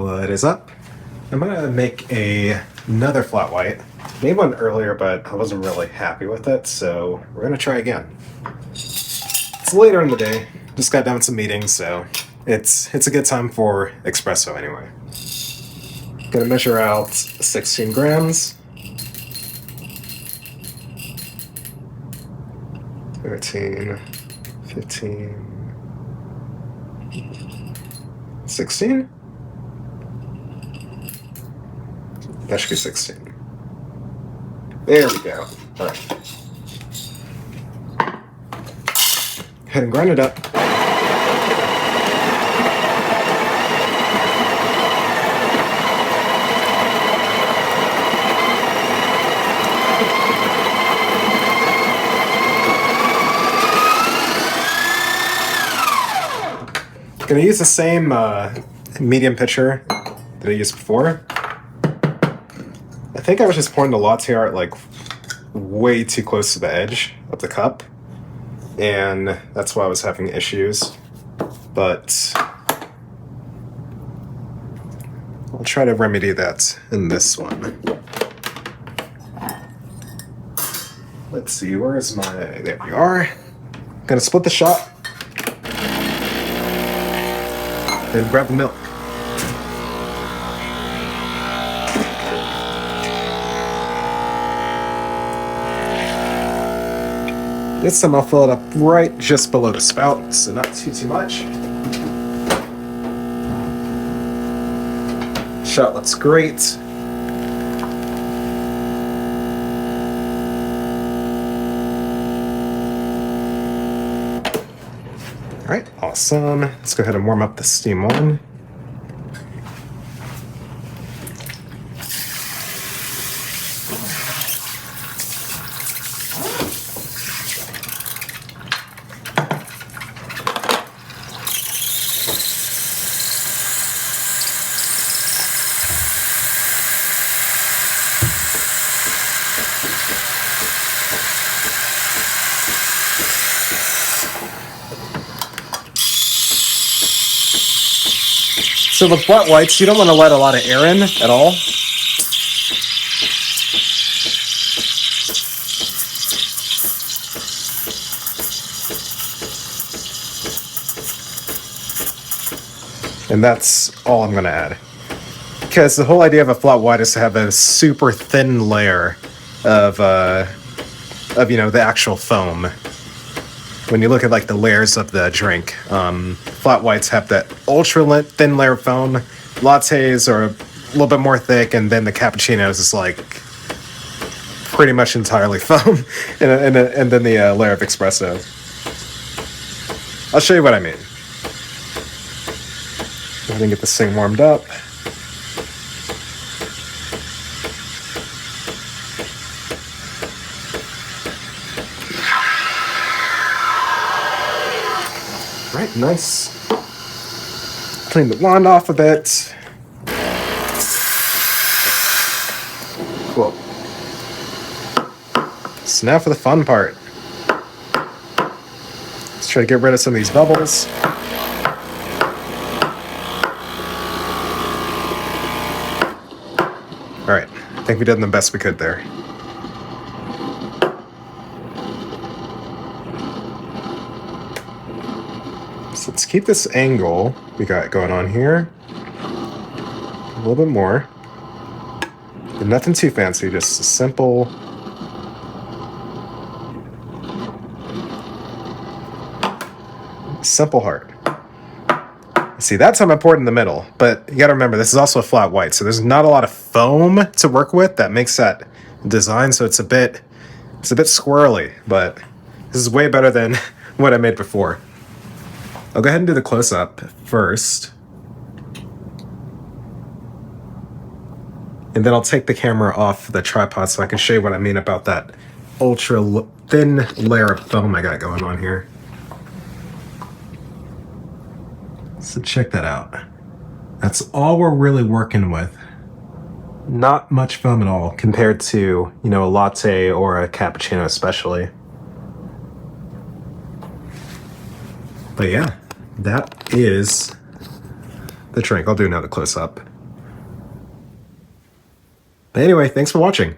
What is up? I'm gonna make another flat white. Made one earlier, but I wasn't really happy with it, so we're gonna try again. It's later in the day. Just got done with some meetings, so it's a good time for espresso anyway. Gonna measure out 16 grams. 13, 15, 16? That should be 16. There we go. All right. Go ahead and grind it up. Gonna use the same medium pitcher that I used before. I think I was just pouring the latte art like way too close to the edge of the cup, and that's why I was having issues. But I'll try to remedy that in this one. Let's see, where is my... There we are. Gonna split the shot. Then grab the milk. This time I'll fill it up right just below the spout, so not too much. Shot looks great. All right, awesome. Let's go ahead and warm up the steam one. So with flat whites, you don't want to let a lot of air in at all. And that's all I'm going to add. Because the whole idea of a flat white is to have a super thin layer of the actual foam. When you look at like the layers of the drink, flat whites have that ultra thin layer of foam. Lattes are a little bit more thick, and then the cappuccinos is like pretty much entirely foam, and then the layer of espresso. I'll show you what I mean. Go ahead and get this thing warmed up. Right, nice. Clean the wand off a bit. Cool. So now for the fun part. Let's try to get rid of some of these bubbles. All right, I think we did the best we could there. So let's keep this angle we got going on here a little bit more. And nothing too fancy, just a simple heart. See, that's how I'm pouring in the middle, but you gotta remember this is also a flat white, so there's not a lot of foam to work with that makes that design, so it's a bit squirrely, but this is way better than what I made before. I'll go ahead and do the close-up first. And then I'll take the camera off the tripod so I can show you what I mean about that ultra thin layer of foam I got going on here. So check that out. That's all we're really working with. Not much foam at all compared to, a latte or a cappuccino especially. But yeah, that is the drink. I'll do another close up. But anyway, thanks for watching.